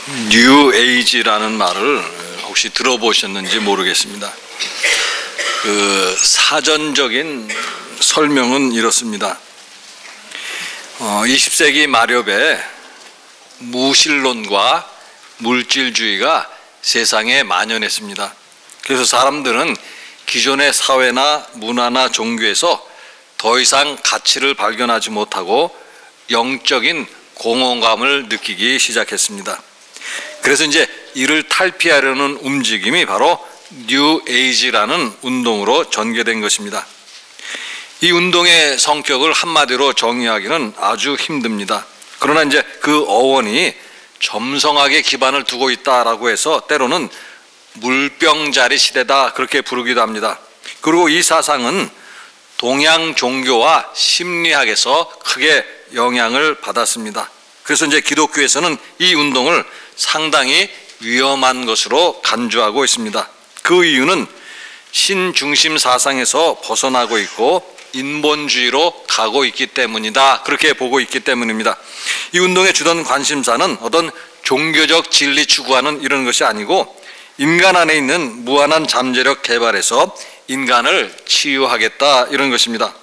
뉴 에이지라는 말을 혹시 들어보셨는지 모르겠습니다. 그 사전적인 설명은 이렇습니다. 20세기 말엽에 무신론과 물질주의가 세상에 만연했습니다. 그래서 사람들은 기존의 사회나 문화나 종교에서 더 이상 가치를 발견하지 못하고 영적인 공허감을 느끼기 시작했습니다. 그래서 이제 이를 탈피하려는 움직임이 바로 뉴 에이지라는 운동으로 전개된 것입니다. 이 운동의 성격을 한마디로 정의하기는 아주 힘듭니다. 그러나 이제 그 어원이 점성학에 기반을 두고 있다라고 해서 때로는 물병자리 시대다 그렇게 부르기도 합니다. 그리고 이 사상은 동양 종교와 심리학에서 크게 영향을 받았습니다. 그래서 이제 기독교에서는 이 운동을 상당히 위험한 것으로 간주하고 있습니다. 그 이유는 신중심 사상에서 벗어나고 있고 인본주의로 가고 있기 때문이다 그렇게 보고 있기 때문입니다. 이 운동의 주된 관심사는 어떤 종교적 진리 추구하는 이런 것이 아니고 인간 안에 있는 무한한 잠재력 개발에서 인간을 치유하겠다 이런 것입니다.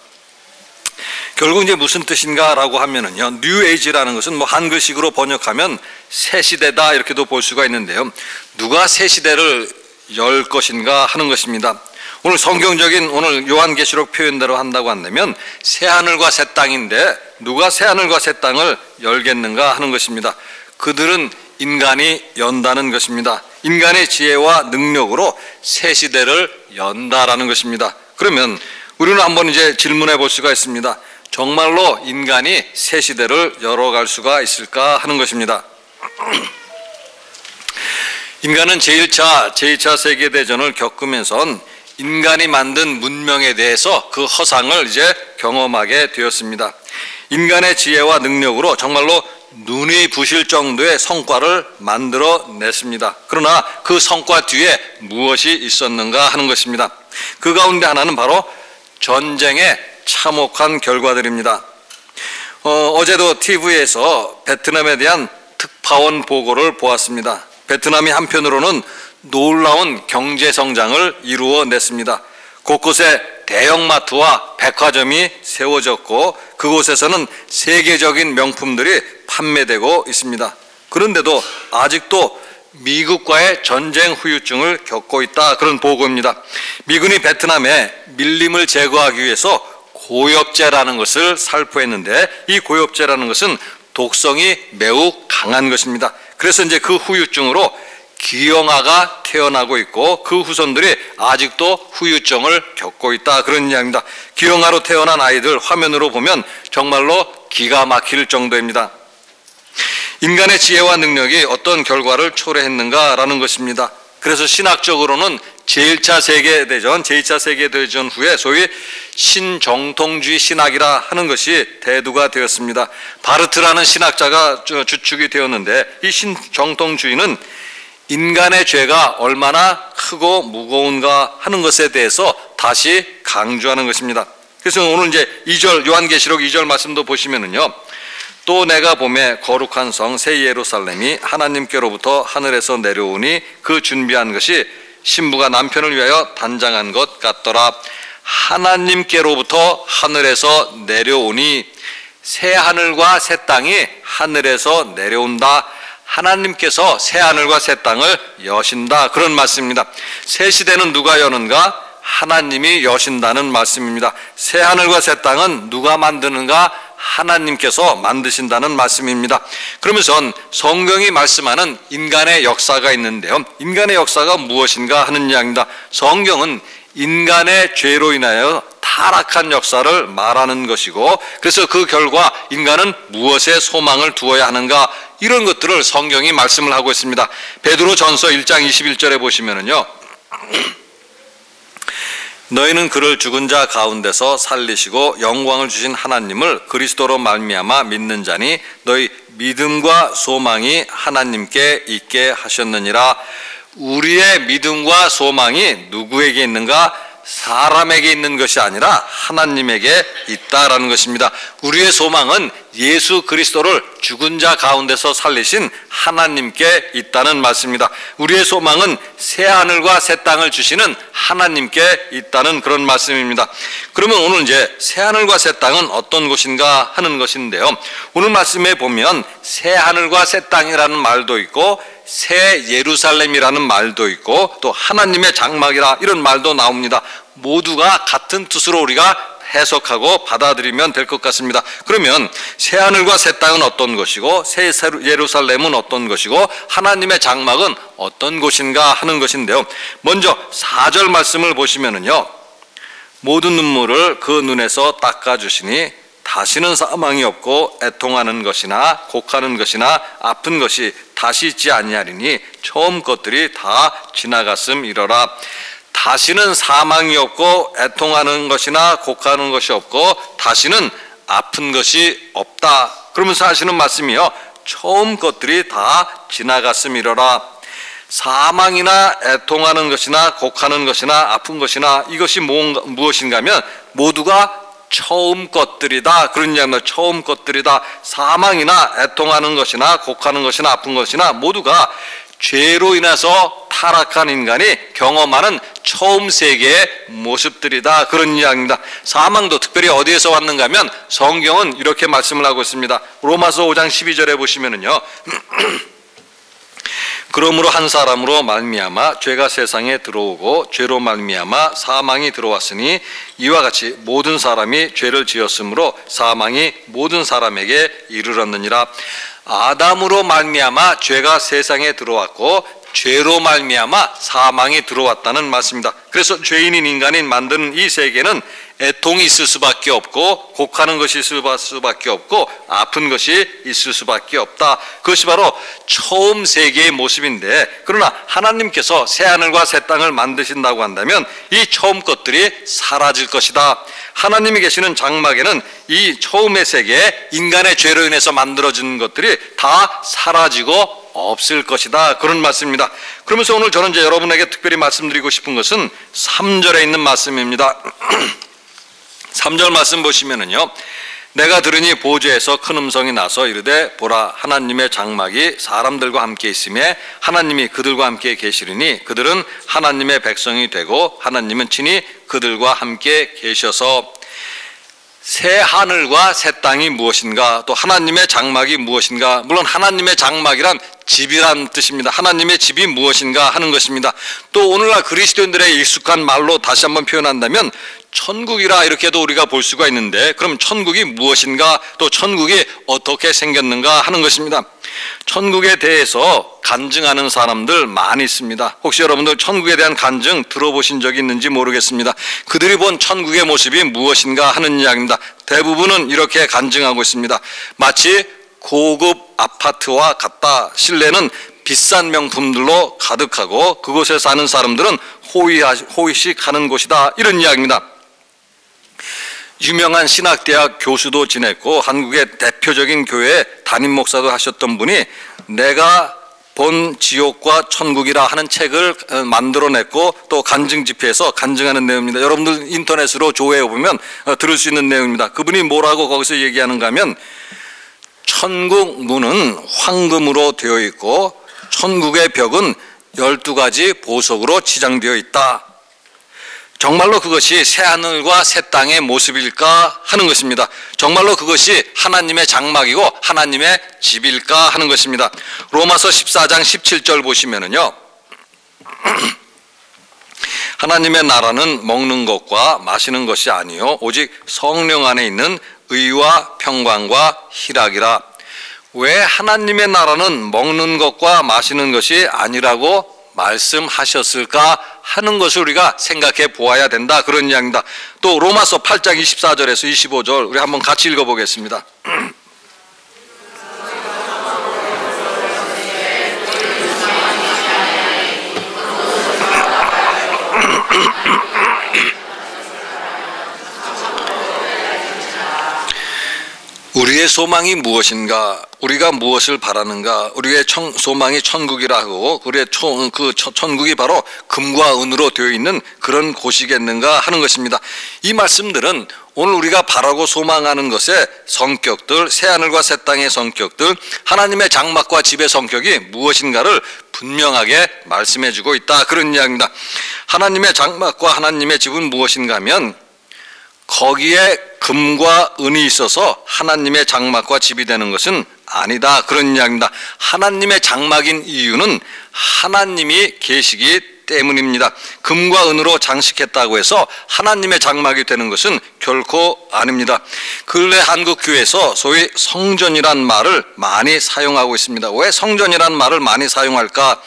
결국 이제 무슨 뜻인가라고 하면은요, 뉴 에이지라는 것은 뭐 한글식으로 번역하면 새 시대다 이렇게도 볼 수가 있는데요. 누가 새 시대를 열 것인가 하는 것입니다. 오늘 성경적인 오늘 요한계시록 표현대로 한다고 한다면 새 하늘과 새 땅인데 누가 새 하늘과 새 땅을 열겠는가 하는 것입니다. 그들은 인간이 연다는 것입니다. 인간의 지혜와 능력으로 새 시대를 연다라는 것입니다. 그러면 우리는 한번 이제 질문해 볼 수가 있습니다. 정말로 인간이 새 시대를 열어갈 수가 있을까 하는 것입니다. 인간은 제1차, 제2차 세계대전을 겪으면서 인간이 만든 문명에 대해서 그 허상을 이제 경험하게 되었습니다. 인간의 지혜와 능력으로 정말로 눈이 부실 정도의 성과를 만들어냈습니다. 그러나 그 성과 뒤에 무엇이 있었는가 하는 것입니다. 그 가운데 하나는 바로 전쟁의 참혹한 결과들입니다. 어제도 TV에서 베트남에 대한 특파원 보고를 보았습니다. 베트남이 한편으로는 놀라운 경제 성장을 이루어냈습니다. 곳곳에 대형마트와 백화점이 세워졌고 그곳에서는 세계적인 명품들이 판매되고 있습니다. 그런데도 아직도 미국과의 전쟁 후유증을 겪고 있다 그런 보고입니다. 미군이 베트남에 밀림을 제거하기 위해서 고엽제라는 것을 살포했는데 이 고엽제라는 것은 독성이 매우 강한 것입니다. 그래서 이제 그 후유증으로 기형아가 태어나고 있고 그 후손들이 아직도 후유증을 겪고 있다 그런 이야기입니다. 기형아로 태어난 아이들 화면으로 보면 정말로 기가 막힐 정도입니다. 인간의 지혜와 능력이 어떤 결과를 초래했는가라는 것입니다. 그래서 신학적으로는 제1차 세계대전, 제2차 세계대전 후에 소위 신정통주의 신학이라 하는 것이 대두가 되었습니다. 바르트라는 신학자가 주축이 되었는데 이 신정통주의는 인간의 죄가 얼마나 크고 무거운가 하는 것에 대해서 다시 강조하는 것입니다. 그래서 오늘 이제 2절 요한계시록 2절 말씀도 보시면은요. 또 내가 보매 거룩한 성 새 예루살렘이 하나님께로부터 하늘에서 내려오니 그 준비한 것이 신부가 남편을 위하여 단장한 것 같더라. 하나님께로부터 하늘에서 내려오니 새 하늘과 새 땅이 하늘에서 내려온다. 하나님께서 새 하늘과 새 땅을 여신다 그런 말씀입니다. 새 시대는 누가 여는가? 하나님이 여신다는 말씀입니다. 새 하늘과 새 땅은 누가 만드는가? 하나님께서 만드신다는 말씀입니다. 그러면서 성경이 말씀하는 인간의 역사가 있는데요. 인간의 역사가 무엇인가 하는 이야기입니다. 성경은 인간의 죄로 인하여 타락한 역사를 말하는 것이고 그래서 그 결과 인간은 무엇에 소망을 두어야 하는가 이런 것들을 성경이 말씀을 하고 있습니다. 베드로전서 1장 21절에 보시면은요. 너희는 그를 죽은 자 가운데서 살리시고 영광을 주신 하나님을 그리스도로 말미암아 믿는 자니 너희 믿음과 소망이 하나님께 있게 하셨느니라. 우리의 믿음과 소망이 누구에게 있는가? 사람에게 있는 것이 아니라 하나님에게 있다라는 것입니다. 우리의 소망은 예수 그리스도를 죽은 자 가운데서 살리신 하나님께 있다는 말씀입니다. 우리의 소망은 새 하늘과 새 땅을 주시는 하나님께 있다는 그런 말씀입니다. 그러면 오늘 이제 새 하늘과 새 땅은 어떤 곳인가 하는 것인데요. 오늘 말씀에 보면 새 하늘과 새 땅이라는 말도 있고 새 예루살렘이라는 말도 있고 또 하나님의 장막이라 이런 말도 나옵니다. 모두가 같은 뜻으로 우리가 해석하고 받아들이면 될 것 같습니다. 그러면 새 하늘과 새 땅은 어떤 것이고 새 예루살렘은 어떤 것이고 하나님의 장막은 어떤 곳인가 하는 것인데요. 먼저 4절 말씀을 보시면은요, 모든 눈물을 그 눈에서 닦아주시니 다시는 사망이 없고 애통하는 것이나 곡하는 것이나 아픈 것이 다시 있지 아니하리니 처음 것들이 다 지나갔음이러라. 다시는 사망이 없고 애통하는 것이나 곡하는 것이 없고 다시는 아픈 것이 없다. 그러면서 하시는 말씀이요, 처음 것들이 다 지나갔음이러라. 사망이나 애통하는 것이나 곡하는 것이나 아픈 것이나 이것이 무엇인가 하면 모두가 처음 것들이다. 그런 이야기입니다. 처음 것들이다. 사망이나 애통하는 것이나 곡하는 것이나 아픈 것이나 모두가 죄로 인해서 타락한 인간이 경험하는 처음 세계의 모습들이다. 그런 이야기입니다. 사망도 특별히 어디에서 왔는가 하면 성경은 이렇게 말씀을 하고 있습니다. 로마서 5장 12절에 보시면은요, 그러므로 한 사람으로 말미암아 죄가 세상에 들어오고 죄로 말미암아 사망이 들어왔으니 이와 같이 모든 사람이 죄를 지었으므로 사망이 모든 사람에게 이르렀느니라. 아담으로 말미암아 죄가 세상에 들어왔고 죄로 말미암아 사망이 들어왔다는 말씀입니다. 그래서 죄인인 인간이 만드는 이 세계는 애통이 있을 수밖에 없고 곡하는 것이 있을 수밖에 없고 아픈 것이 있을 수밖에 없다. 그것이 바로 처음 세계의 모습인데, 그러나 하나님께서 새하늘과 새 땅을 만드신다고 한다면 이 처음 것들이 사라질 것이다. 하나님이 계시는 장막에는 이 처음의 세계에 인간의 죄로 인해서 만들어진 것들이 다 사라지고 없을 것이다. 그런 말씀입니다. 그러면서 오늘 저는 이제 여러분에게 특별히 말씀드리고 싶은 것은 3절에 있는 말씀입니다. 3절 말씀 보시면은요, 내가 들으니 보좌에서 큰 음성이 나서 이르되 보라, 하나님의 장막이 사람들과 함께 있으며 하나님이 그들과 함께 계시리니 그들은 하나님의 백성이 되고 하나님은 친히 그들과 함께 계셔서. 새 하늘과 새 땅이 무엇인가, 또 하나님의 장막이 무엇인가. 물론 하나님의 장막이란 집이란 뜻입니다. 하나님의 집이 무엇인가 하는 것입니다. 또 오늘날 그리스도인들의 익숙한 말로 다시 한번 표현한다면 천국이라 이렇게도 우리가 볼 수가 있는데, 그럼 천국이 무엇인가, 또 천국이 어떻게 생겼는가 하는 것입니다. 천국에 대해서 간증하는 사람들 많이 있습니다. 혹시 여러분들 천국에 대한 간증 들어보신 적이 있는지 모르겠습니다. 그들이 본 천국의 모습이 무엇인가 하는 이야기입니다. 대부분은 이렇게 간증하고 있습니다. 마치 고급 아파트와 같다. 실내는 비싼 명품들로 가득하고 그곳에 사는 사람들은 호의식하는 곳이다. 이런 이야기입니다. 유명한 신학대학 교수도 지냈고 한국의 대표적인 교회 담임 목사도 하셨던 분이 내가 본 지옥과 천국이라 하는 책을 만들어냈고 또 간증 집회에서 간증하는 내용입니다. 여러분들 인터넷으로 조회해 보면 들을 수 있는 내용입니다. 그분이 뭐라고 거기서 얘기하는가 하면, 천국 문은 황금으로 되어 있고 천국의 벽은 12가지 보석으로 치장되어 있다. 정말로 그것이 새하늘과 새 땅의 모습일까 하는 것입니다. 정말로 그것이 하나님의 장막이고 하나님의 집일까 하는 것입니다. 로마서 14장 17절 보시면은요, 하나님의 나라는 먹는 것과 마시는 것이 아니요 오직 성령 안에 있는 의와 평강과 희락이라. 왜 하나님의 나라는 먹는 것과 마시는 것이 아니라고 말씀하셨을까 하는 것을 우리가 생각해 보아야 된다. 그런 이야기입니다. 또 로마서 8장 24절에서 25절 우리 한번 같이 읽어보겠습니다. 우리의 소망이 무엇인가? 우리가 무엇을 바라는가? 우리의 소망이 천국이라 하고 우리의 천국이 바로 금과 은으로 되어 있는 그런 곳이겠는가 하는 것입니다. 이 말씀들은 오늘 우리가 바라고 소망하는 것의 성격들, 새하늘과 새 땅의 성격들, 하나님의 장막과 집의 성격이 무엇인가를 분명하게 말씀해 주고 있다, 그런 이야기입니다. 하나님의 장막과 하나님의 집은 무엇인가 하면 거기에 금과 은이 있어서 하나님의 장막과 집이 되는 것은 아니다, 그런 이야기입니다. 하나님의 장막인 이유는 하나님이 계시기 때문입니다. 금과 은으로 장식했다고 해서 하나님의 장막이 되는 것은 결코 아닙니다. 근래 한국 교회에서 소위 성전이란 말을 많이 사용하고 있습니다. 왜 성전이란 말을 많이 사용할까?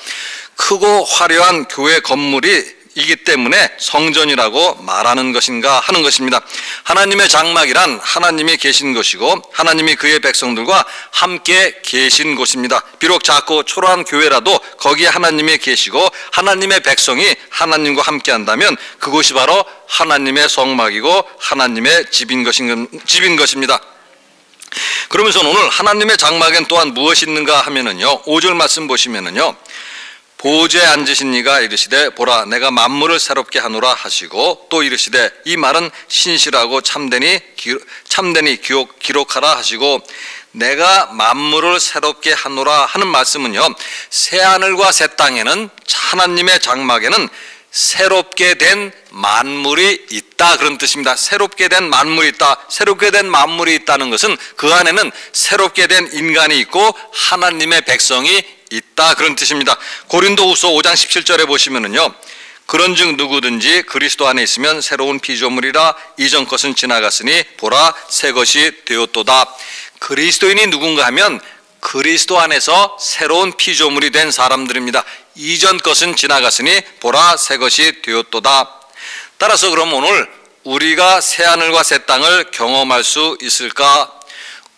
크고 화려한 교회 건물이 이기 때문에 성전이라고 말하는 것인가 하는 것입니다. 하나님의 장막이란 하나님이 계신 것이고 하나님이 그의 백성들과 함께 계신 곳입니다. 비록 작고 초라한 교회라도 거기에 하나님이 계시고 하나님의 백성이 하나님과 함께 한다면 그곳이 바로 하나님의 성막이고 하나님의 집인 것입니다. 그러면서 오늘 하나님의 장막엔 또한 무엇이 있는가 하면은요, 5절 말씀 보시면은요, 보좌에 앉으신 이가 이르시되 보라 내가 만물을 새롭게 하노라 하시고 또 이르시되 이 말은 신실하고 참되니 기록하라 하시고, 내가 만물을 새롭게 하노라 하는 말씀은요, 새하늘과 새 땅에는, 하나님의 장막에는 새롭게 된 만물이 있다, 그런 뜻입니다. 새롭게 된 만물이 있다. 새롭게 된 만물이 있다는 것은 그 안에는 새롭게 된 인간이 있고 하나님의 백성이 있다, 그런 뜻입니다. 고린도후서 5장 17절에 보시면은요, 그런즉 누구든지 그리스도 안에 있으면 새로운 피조물이라 이전 것은 지나갔으니 보라 새 것이 되었도다. 그리스도인이 누군가 하면 그리스도 안에서 새로운 피조물이 된 사람들입니다. 이전 것은 지나갔으니 보라 새 것이 되었도다. 따라서 그럼 오늘 우리가 새하늘과 새 땅을 경험할 수 있을까?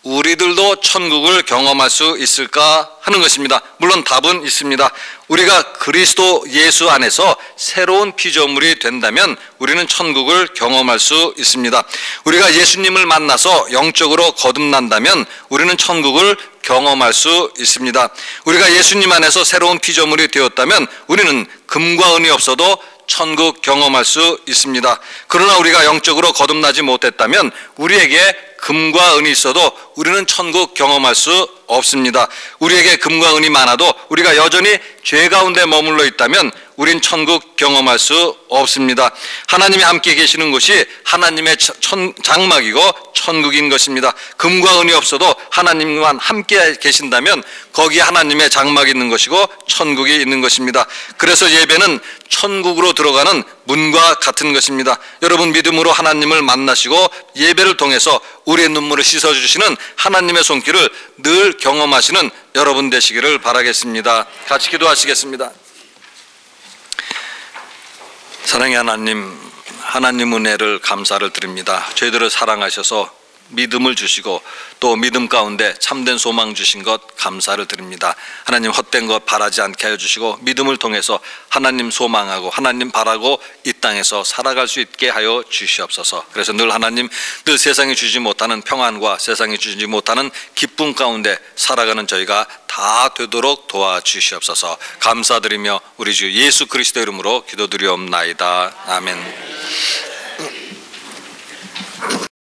우리들도 천국을 경험할 수 있을까 하는 것입니다. 물론 답은 있습니다. 우리가 그리스도 예수 안에서 새로운 피조물이 된다면 우리는 천국을 경험할 수 있습니다. 우리가 예수님을 만나서 영적으로 거듭난다면 우리는 천국을 경험할 수 있습니다. 우리가 예수님 안에서 새로운 피조물이 되었다면 우리는 금과 은이 없어도 천국 경험할 수 있습니다. 그러나 우리가 영적으로 거듭나지 못했다면 우리에게 금과 은이 있어도 우리는 천국 경험할 수 없습니다. 우리에게 금과 은이 많아도 우리가 여전히 죄 가운데 머물러 있다면 우린 천국 경험할 수 없습니다. 하나님이 함께 계시는 곳이 하나님의 장막이고 천국인 것입니다. 금과 은이 없어도 하나님만 함께 계신다면 거기에 하나님의 장막이 있는 것이고 천국이 있는 것입니다. 그래서 예배는 천국으로 들어가는 문과 같은 것입니다. 여러분 믿음으로 하나님을 만나시고 예배를 통해서 우리의 눈물을 씻어주시는 하나님의 손길을 늘 경험하시는 여러분 되시기를 바라겠습니다. 같이 기도하시겠습니다. 사랑의 하나님, 하나님 은혜를 감사를 드립니다. 저희들을 사랑하셔서 믿음을 주시고 또 믿음 가운데 참된 소망 주신 것 감사를 드립니다. 하나님 헛된 것 바라지 않게 하여 주시고 믿음을 통해서 하나님 소망하고 하나님 바라고 이 땅에서 살아갈 수 있게 하여 주시옵소서. 그래서 늘 하나님, 늘 세상이 주지 못하는 평안과 세상이 주지 못하는 기쁨 가운데 살아가는 저희가 다 되도록 도와주시옵소서. 감사드리며 우리 주 예수 그리스도 이름으로 기도드리옵나이다. 아멘.